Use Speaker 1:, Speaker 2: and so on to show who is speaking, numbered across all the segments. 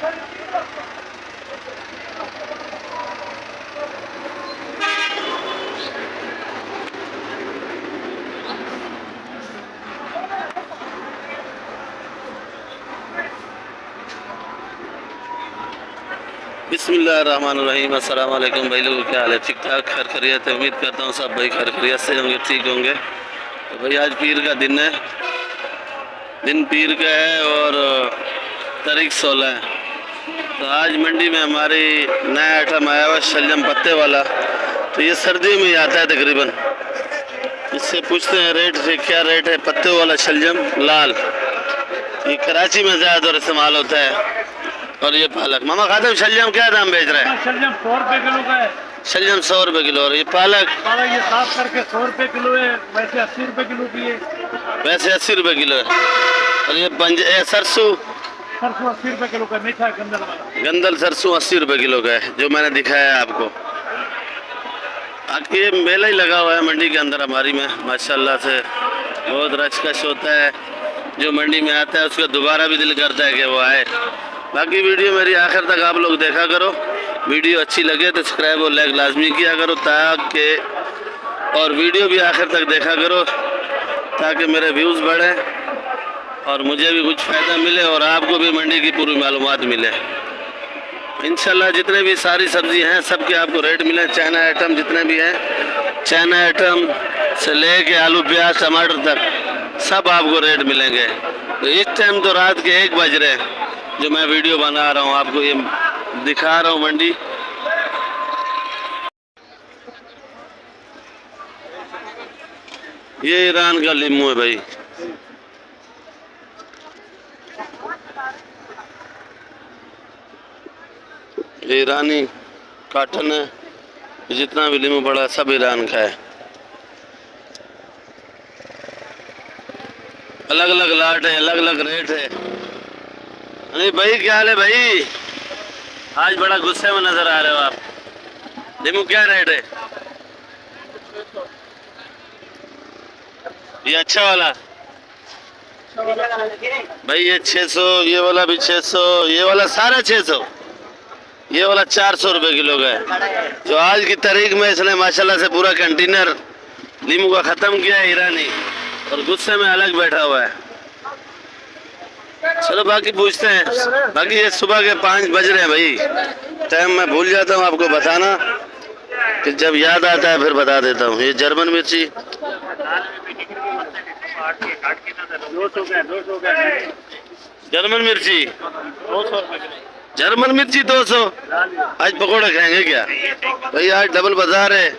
Speaker 1: बिस्मिल्लाहिर्रहमानिर्रहीम। अस्सलाम वालेकुम भाई लोगों, क्या हाल है? ठीक ठाक, खैर खैरियत है। उम्मीद करता हूँ सब भाई खैर खैरियत से होंगे, ठीक होंगे। तो भाई आज पीर का दिन है, दिन पीर का है और तारीख 16 है। तो आज मंडी में हमारी नया आइटम आया हुआ शलजम पत्ते वाला। तो ये सर्दियों में ही आता है तकरीबन। इससे पूछते हैं रेट से, क्या रेट है पत्ते वाला शलजम लाल। ये कराची में ज़्यादातर इस्तेमाल होता है। और ये पालक मामा खाते शलजम क्या दाम बेच रहे हैं?
Speaker 2: शलजम 100 रुपए किलो का है।
Speaker 1: शलजम 100 रुपए किलो। और ये पालक
Speaker 2: ये साफ करके 100 रुपए किलो है, वैसे 80 रुपए किलो की है।
Speaker 1: वैसे 80 रुपए किलो है। और ये सरसों
Speaker 2: 80 रुपए किलो का मीठा गंदल वाला।
Speaker 1: गंदल सरसों 80 रुपए किलो का है, जो मैंने दिखाया है आपको। आगे ये मेला ही लगा हुआ है मंडी के अंदर हमारी में, माशाल्लाह से बहुत रचकश होता है। जो मंडी में आता है उसका दोबारा भी दिल करता है कि वो आए। बाकी वीडियो मेरी आखिर तक आप लोग देखा करो। वीडियो अच्छी लगे तो सब्सक्राइब और लाइक लाजमी किया करो, ताकि और वीडियो भी आखिर तक देखा करो ताकि मेरे व्यूज़ बढ़े और मुझे भी कुछ फ़ायदा मिले और आपको भी मंडी की पूरी मालूमात मिले। इंशाल्लाह जितने भी सारी सब्ज़ी हैं सबके आपको रेट मिले। चाइना आइटम जितने भी हैं, चाइना आइटम से ले के आलू प्याज टमाटर तक सब आपको रेट मिलेंगे। तो इस टाइम तो रात के 1 बज रहे हैं जो मैं वीडियो बना रहा हूँ, आपको ये दिखा रहा हूँ मंडी। ये ईरान का लीमू है भाई। ये ईरानी काटन है, जितना भी लीमू पड़ा सब ईरान का है। अलग अलग लाट है, अलग अलग रेट है। अरे भाई क्या हाल है भाई? आज बड़ा गुस्से में नजर आ रहे हो आप। लीमू क्या रेट है? ये अच्छा वाला भाई ये 600, ये वाला भी 600, ये वाला सारा 600, ये वाला 400 रुपए किलो का है। जो आज की तारीख में इसने माशाल्लाह से पूरा कंटेनर लीमू का ख़त्म किया है ईरानी, और गुस्से में अलग बैठा हुआ है। चलो बाकी पूछते हैं। बाकी ये सुबह के 5 बज रहे हैं भाई। टाइम मैं भूल जाता हूँ आपको बताना, कि जब याद आता है फिर बता देता हूँ। ये जर्मन मिर्ची जर्मन मिर्ची
Speaker 2: 200
Speaker 1: जर्मन मिर्ची 200। आज पकौड़े खाएंगे क्या भाई? आज डबल बाजार है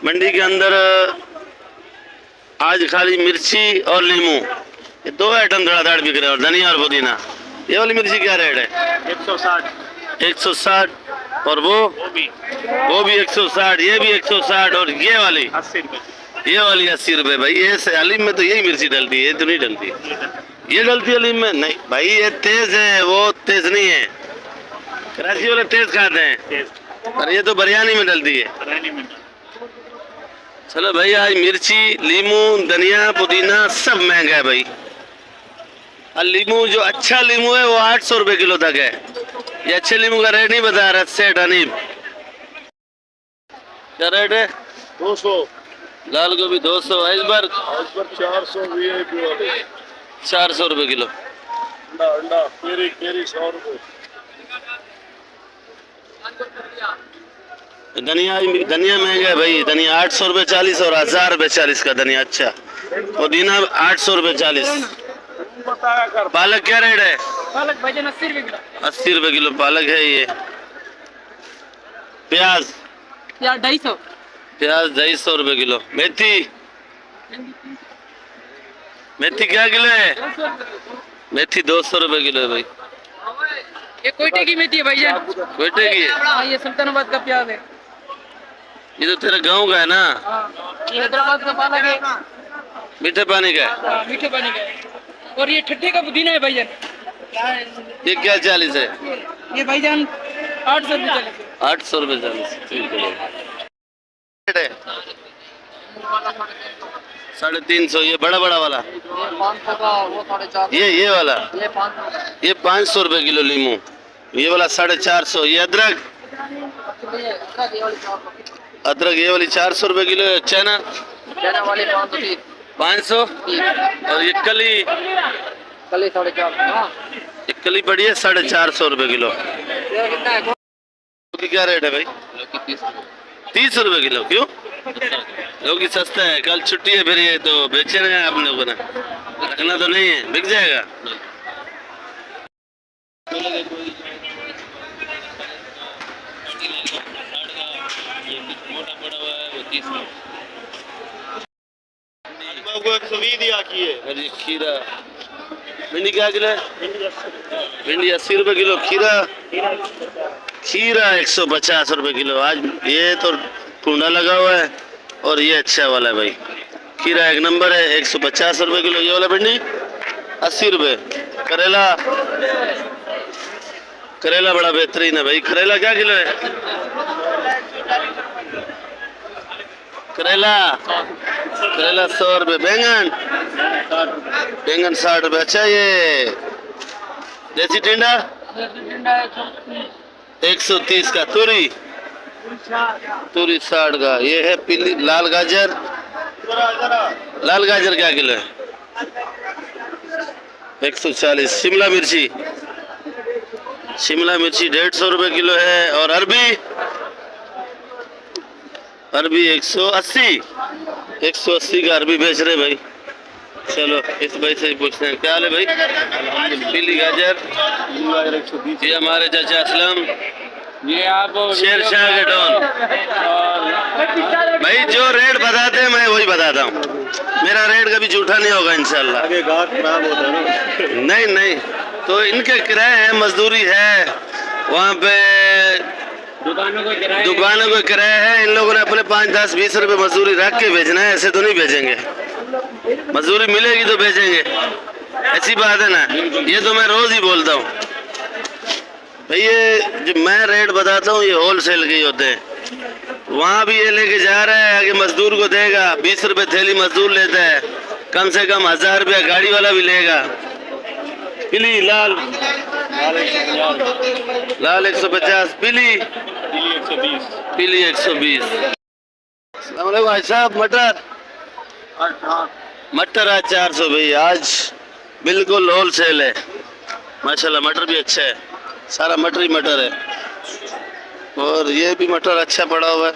Speaker 1: मंडी के अंदर। आज खाली मिर्ची और लीमू, ये 2 आइटम धड़ाधड़ बिक रहे हैं, और धनिया और पुदीना। ये वाली मिर्ची क्या रेट है? 160। और वो भी 160, ये भी 160। और ये वाली
Speaker 2: 80 रुपए।
Speaker 1: ये वाली 80 रुपए भाई। ये हलीम में तो यही मिर्ची डलती है, ये तो नहीं डलती। ये डलती है हलीम में? नहीं भाई, ये तेज है, वो तेज नहीं है। कराची वाले तेज खाते हैं, और ये तो बिरयानी में डलती है। चलो भाई, आज मिर्ची, लीमू, धनिया, पुदीना सब महंगा है भाई। और लीमू जो अच्छा लीमू है वो 800 रुपए किलो तक है। ये अच्छे लीमू का रेट नहीं बता रहा सेठ अनीब। क्या रेट है?
Speaker 2: 200।
Speaker 1: लाल गोभी 200। आइसबर्ग
Speaker 2: 400।
Speaker 1: 400 रुपए किलो।
Speaker 2: अंडा केरी 100 रुपए।
Speaker 1: धनिया महंगा है भाई। धनिया 800 रुपए 40 और 1000 रुपए 40 का धनिया अच्छा। पुदीना 800 रुपए 40। पालक क्या रेट है?
Speaker 2: पालक भाईजान 80 रुपए किलो।
Speaker 1: 80 रुपए किलो पालक है ये। प्याज
Speaker 2: यार 250।
Speaker 1: प्याज 250 रुपए किलो। मेथी क्या किलो है? मेथी 200 रुपए किलो है भाई।
Speaker 2: ये कोयटे की मेथी है भाईजान।
Speaker 1: कोयटे की है?
Speaker 2: हाँ, ये सुल्तानाबाद का प्याज है।
Speaker 1: ये तो तेरे गांव का है ना?
Speaker 2: ये हैदराबाद का पालक है,
Speaker 1: मीठे पानी का है।
Speaker 2: मीठे पानी का है। और ये ठट्ठे का पुदीना है भाईजान।
Speaker 1: ये क्या 40 है?
Speaker 2: ये भाईजान 800 रुपए 40।
Speaker 1: 800 रुपए 40। ठीक है। 350। ये बड़ा वाला?
Speaker 2: ये 500 का, वो 450।
Speaker 1: ये वाला
Speaker 2: ये 500।
Speaker 1: ये 500 रुपए किलो लीमू। ये वाला 450। ये अदरक, अदरक ये वाली 400 रुपए किलो है। चना
Speaker 3: चना वाले
Speaker 1: 500। और ये कली,
Speaker 3: कल 450। हाँ
Speaker 1: ये कली पड़ी है 450 रुपए किलो।
Speaker 3: ये कितना है?
Speaker 1: की क्या रेट है भाई? 30 रुपए किलो। क्यों? लौकी सस्ता है, कल छुट्टी है फिर ये तो बेचे रहे हैं आप लोगों ने, रखना तो नहीं है, बिक जाएगा।
Speaker 2: को 120 दिया किए।
Speaker 1: और ये खीरा, भिंडी क्या किलो है? भिंडी 80 रुपए किलो। खीरा, खीरा 150 रुपए किलो। आज ये तो कुंडा लगा हुआ है और ये अच्छा वाला है भाई। खीरा एक नंबर है, 150 रुपए किलो। ये वाला भिंडी 80 रुपए। करेला, करेला बड़ा बेहतरीन है भाई। करेला क्या किलो है? करेला, करेला 100 रुपए। बैंगन, बैंगन 60 रुपए। अच्छा ये देसी टिंडा 130 का। तूरी, तूरी 60 का। ये है पीली लाल गाजर, लाल गाजर क्या किलो है? 140। शिमला मिर्ची, शिमला मिर्ची 150 रुपए किलो है। और अरबी, अरबी 180, 180 का अरबी बेच रहे भाई। चलो इस भाई से ही पूछते हैं क्या हाल है भाई? पीली गाजर, ये हमारे चाचा असलम,
Speaker 3: ये आप
Speaker 1: शेरशाह के डॉन भाई। जो रेट बताते हैं मैं वही बताता हूँ, मेरा रेट कभी झूठा नहीं होगा इंशाल्लाह।
Speaker 2: आगे गाहक खराब होता है ना।
Speaker 1: नहीं नहीं, तो इनके किराए हैं, मजदूरी है, वहाँ पे
Speaker 3: दुकानों को किराया,
Speaker 1: दुकानों को किराया है। इन लोगों ने अपने 5, 10, 20 रुपए मजदूरी रख के भेजना है, ऐसे तो नहीं भेजेंगे। मजदूरी मिलेगी तो भेजेंगे, ऐसी बात है ना। ये तो मैं रोज ही बोलता हूँ भाई। ये जो मैं रेट बताता हूँ ये होलसेल के ही होते हैं। वहाँ भी ये लेके जा रहा है, आगे मजदूर को देगा। 20 रुपए थैली मजदूर लेता है, कम से कम 1000 रुपया गाड़ी वाला भी लेगा। पीली लाल, लाल 150। पीली, पीली 120। अस्सलाम वालेकुम भाई साहब। मटर, मटर आज 400 भाई। आज बिल्कुल होलसेल है माशाल्लाह। मटर भी अच्छा है, सारा मटर ही मटर है। और ये भी मटर अच्छा पड़ा हुआ है,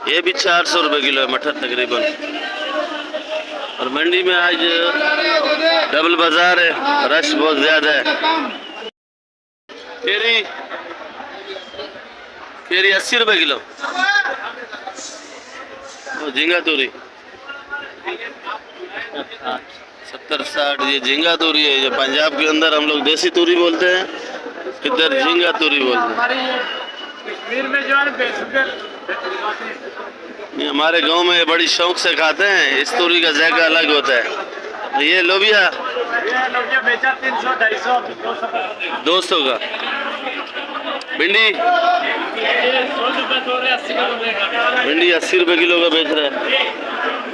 Speaker 1: ये भी 400 रुपए किलो है मटर तकरीबन। और मंडी में आज डबल बाजार है, रश बहुत ज्यादा है। केरी, केरी 80 रुपए किलो। और झींगा तूरी 70-60। ये झींगा तूरी है, ये पंजाब के अंदर हम लोग देसी तूरी बोलते हैं, इधर झींगा तूरी बोलते हैं।
Speaker 2: कश्मीर में जो है
Speaker 1: ये हमारे गांव में बड़ी शौक से खाते हैं, इस तूरी का जायका अलग होता है। ये लोबिया
Speaker 2: बेचा 300, 250,
Speaker 1: 200 का। भिंडी,
Speaker 2: 100 रुपए तो 80 का।
Speaker 1: भिंडी 80 रुपए किलो का बेच रहा है।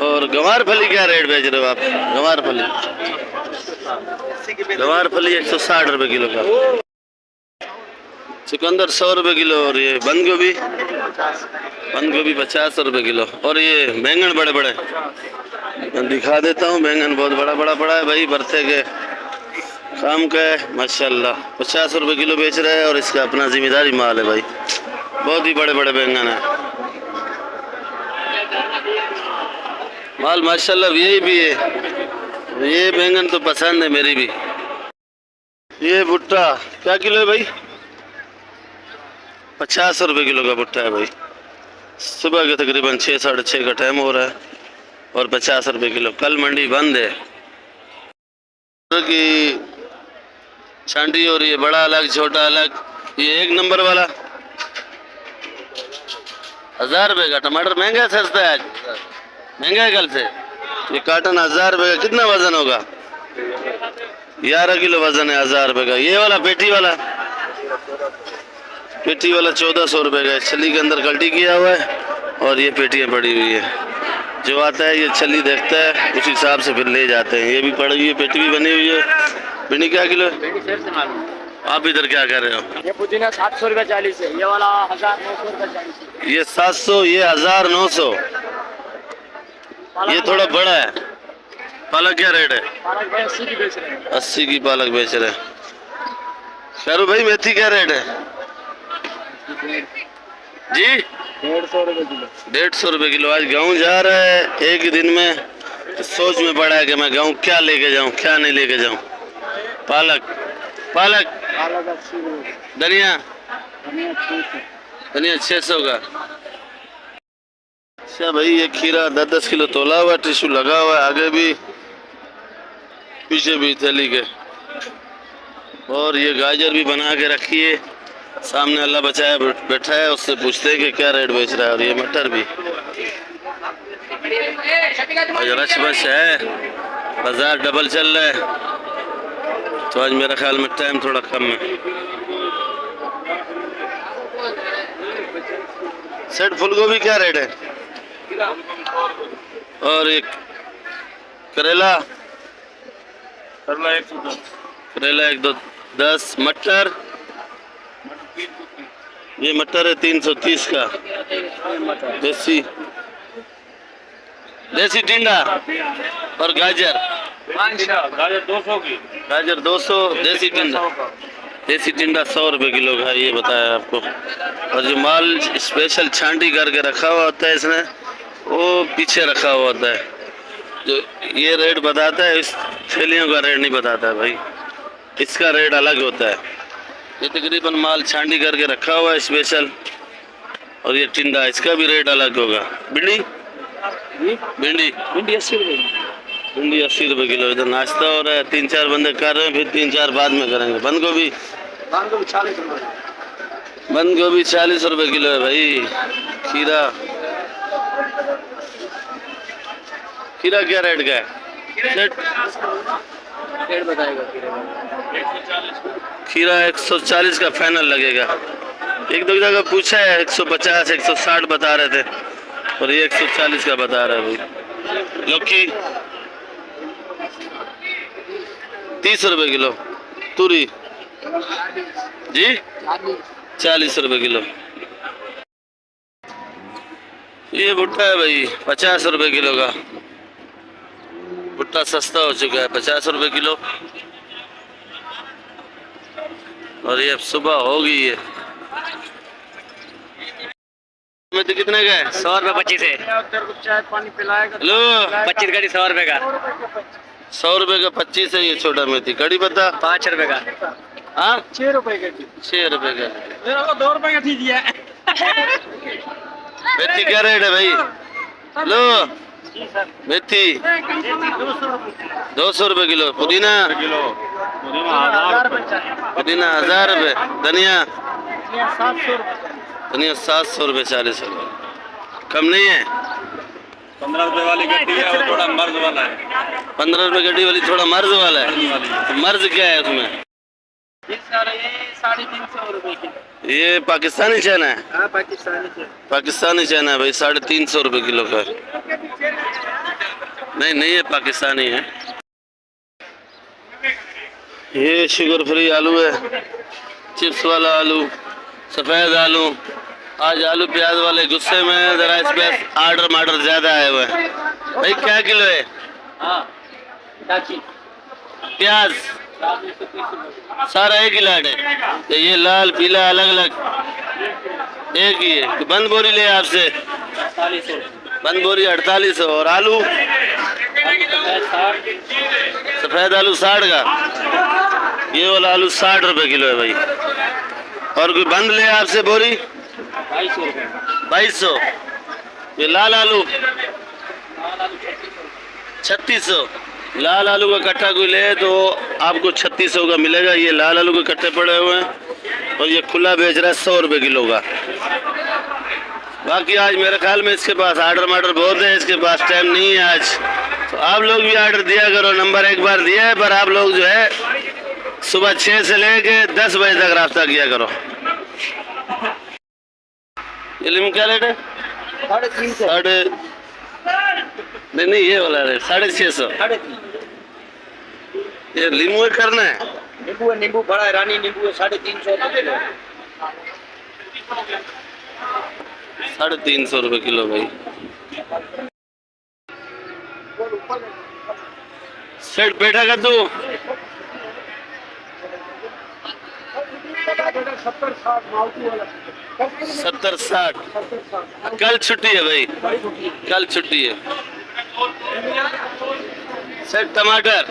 Speaker 1: और गंवार फली क्या रेट बेच रहे हो आप? गंवार फली, गंवार फली 160 रुपए किलो का। चुकंदर 100 रुपए किलो। और ये बंद गोभी, बंद गोभी 50 रुपए किलो। और ये बैंगन बड़े बड़े मैं दिखा देता हूँ, बैंगन बहुत बड़ा बड़ा पड़ा है भाई, बरते के काम का है माशाल्लाह। 50 रुपए किलो बेच रहा है और इसका अपना जिम्मेदारी माल है भाई, बहुत ही बड़े बड़े बैंगन है माल माशाल्लाह। यही भी है, ये बैंगन तो पसंद है मेरी भी। ये भुट्टा क्या किलो है भाई? 50 रुपए किलो का भुट्टा है भाई। सुबह के तकरीबन 6, 6:30 का टाइम हो रहा है और 50 रुपए किलो। कल मंडी बंद है कि छांटी हो रही है, बड़ा अलग छोटा अलग। ये 1 नंबर वाला 1000 रुपए का। टमाटर महंगा है सस्ता है आज? महंगा है कल से। ये कार्टन 1000 रुपए का। कितना वजन होगा? 11 किलो वजन है, 1000 रुपए का। ये वाला पेटी वाला, पेटी वाला 1400 रुपए का है। छली के अंदर कल्टी किया हुआ है और ये पेटियां पड़ी हुई है। जो आता है ये छली देखता है, उस हिसाब से फिर ले जाते हैं। ये भी पड़ी हुई है, पेटी भी बनी हुई है भिंडी क्या किलो है?
Speaker 3: भिंडी शेर से मालूम।
Speaker 1: आप इधर क्या कर रहे हो?
Speaker 3: ये पुदीना 700 रुपये 40 है, ये वाला 1900 रुपये 40 है।
Speaker 1: ये 700, ये 1900। ये थोड़ा बड़ा है। पालक क्या रेट है?
Speaker 3: पालक भाई 80 की बेच रहे हैं।
Speaker 1: 80 की पालक बेच रहे हैं। शाहरुख भाई मेथी क्या रेट है जी?
Speaker 3: 150 रुपये किलो।
Speaker 1: 150 रुपये किलो। आज गेहूँ जा रहा है एक ही दिन में, सोच में पड़ा है कि मैं गेहूँ क्या लेके जाऊँ क्या नहीं लेके जाऊँ। पालक पालक
Speaker 3: पालक 80 रुपये।
Speaker 1: धनिया
Speaker 3: धनिया 600।
Speaker 1: धनिया 600 का। अच्छा भाई, ये खीरा 10-10 किलो तोला हुआ, टिश्यू लगा हुआ है आगे भी पीछे भी थैली के। और ये गाजर भी बना के रखी है, सामने अल्लाह बचाया बैठा है, उससे पूछते हैं कि क्या रेट बेच रहा है। और ये मटर भी आज रश बश है, बाजार डबल चल रहा है, तो आज मेरा ख्याल में टाइम थोड़ा कम है। सेट फूलगोभी क्या रेट है? और एक करेला करेला 1-2-10। मटर, ये मटर है 330 का। देसी देसी टिंडा। और गाजर
Speaker 2: गाजर 200 की।
Speaker 1: गाजर 200। देसी टिंडा 100 रुपये किलो का, ये बताया आपको। और जो माल स्पेशल छांटी करके रखा हुआ होता है इसने, वो पीछे रखा हुआ होता है, जो ये रेट बताता है, इस थैलियों का रेट नहीं बताता है भाई, इसका रेट अलग होता है। ये तकरीबन माल छांटी करके रखा हुआ है स्पेशल। और ये टिंडा, इसका भी रेट अलग होगा। भिंडी भिंडी
Speaker 3: भिंडी 80 रुपये।
Speaker 1: भिंडी 80 रुपये किलो। इधर नाश्ता हो रहा है, 3-4 बंदे कर रहे हैं, फिर 3-4 बाद में करेंगे। बंद गोभी
Speaker 3: 40 रुपये।
Speaker 1: बंद गोभी 40 रुपये किलो है भाई। खीरा खीरा क्या रेट का है?
Speaker 3: रेट बताएगा
Speaker 1: खीरा 140 का फाइनल लगेगा। एक दो जगह पूछा है 150 160 बता रहे थे, और ये 140 का बता रहा है भाई। लौकी 30 रुपये किलो। तूरी जी 40 रुपये किलो। ये भुट्टा है भाई 50 रुपये किलो का। भुट्टा सस्ता हो चुका है, 50 रुपये किलो। और ये अब सुबह हो गई है। में तो कितने का है?
Speaker 3: 100 रुपये 25 है। चाय पानी पिलाएगा।
Speaker 1: हेलो
Speaker 3: 25 कड़ी 100 रुपये का।
Speaker 1: 100 रुपये का 25 है। ये छोटा मेथी। कड़ी पत्ता
Speaker 3: 5 रुपये का।
Speaker 1: हाँ
Speaker 3: 6 रुपये का।
Speaker 1: 6 रुपये का।
Speaker 3: मेरा को 2 रुपये का दीजिए।
Speaker 1: मेथी क्या रेट है भाई? लो मेथी 200 रुपये किलो। पुदीना
Speaker 2: किलो
Speaker 1: पुदीना 1000 रुपये। धनिया
Speaker 3: 700 रुपये।
Speaker 1: धनिया 700 रुपये 40 रुपये। कम नहीं है?
Speaker 2: 15 रुपए वाली गड्डी है, वो थोड़ा मर्ज वाला है।
Speaker 1: 15 रुपये गड्डी वाली थोड़ा मर्ज वाला है। तो मर्ज क्या है उसमें?
Speaker 3: ये 350 रुपये की।
Speaker 1: ये पाकिस्तानी चना है।
Speaker 3: हाँ पाकिस्तानी से।
Speaker 1: पाकिस्तानी चना है भाई, 350 रुपये किलो का। नहीं ये पाकिस्तानी है। ये शुगर फ्री आलू है, चिप्स वाला आलू, सफ़ेद आलू। आज आलू प्याज वाले गुस्से में, जरा इस पे आर्डर ज्यादा आए हुए हैं भाई। क्या किलो है
Speaker 3: हाँ
Speaker 1: प्याज? सारा एक ही लाट है। तो ये लाल पीला अलग अलग एक ही है। तो बंद बोरी ले आपसे,
Speaker 3: 4800।
Speaker 1: बंद बोरी 4800। और आलू सफ़ेद आलू 60 का। ये वाला आलू 60 रुपये किलो है भाई। और कोई बंद ले आपसे बोरी 2200। ये लाल आलू 3600। लाल आलू का कट्टा कोई ले तो आपको 3600 का मिलेगा। ये लाल आलू के कट्टे पड़े हुए हैं, और ये खुला बेच रहा है 100 रुपये किलो का। बाकी आज मेरे ख्याल में इसके पास आर्डर बहुत है, इसके पास टाइम नहीं है आज। तो आप लोग भी आर्डर दिया करो। नंबर एक बार दिया है, पर आप लोग जो है सुबह 6 से लेके 10 बजे तक रास्ता किया करो। ये लीमू क्या रेट है? 350। नहीं ये वाला रेट 650। ये नींबू करना है,
Speaker 3: नींबू है, नींबू बड़ा है, रानी नींबू है 350 रुपये किलो।
Speaker 1: 350 रुपये किलो भाई। सेठ पेठा का तू 70-60 कल छुट्टी है भाई, कल छुट्टी है। सेठ टमाटर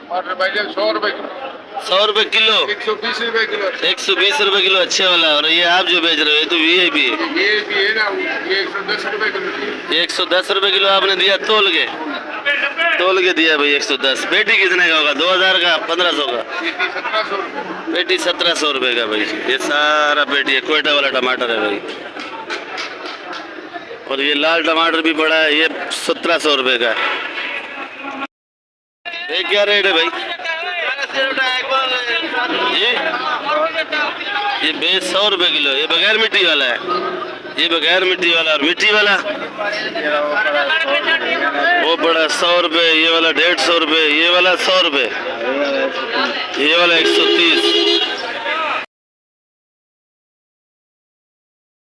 Speaker 2: टमाटर भाई 100 रुपए किलो,
Speaker 1: 100 रुपये किलो,
Speaker 2: 120 रुपए किलो।
Speaker 1: 120 रुपये किलो अच्छे वाला। और ये आप जो बेच रहे हो ये तो VIP है।
Speaker 2: ये भी है ना, ये 110 रुपए किलो।
Speaker 1: 110 रुपये किलो आपने दिया तोल के दिया भाई 110। पेटी कितने का होगा? 2000 का, 1500 का?
Speaker 2: ये 1700 रुपए।
Speaker 1: पेटी 1700 रुपये का भाई। ये सारा पेटी है, कोयटा वाला टमाटर है भाई। और ये लाल टमाटर भी बड़ा है, ये 1700 रुपये का है। ये क्या रेट है भाई? ये 100 रुपये किलो। ये बगैर मिट्टी वाला है, ये बगैर मिट्टी वाला। और मिट्टी वाला वो बड़ा 100 रुपये, ये वाला 150 रुपये, ये वाला 100 रुपये, ये वाला 130।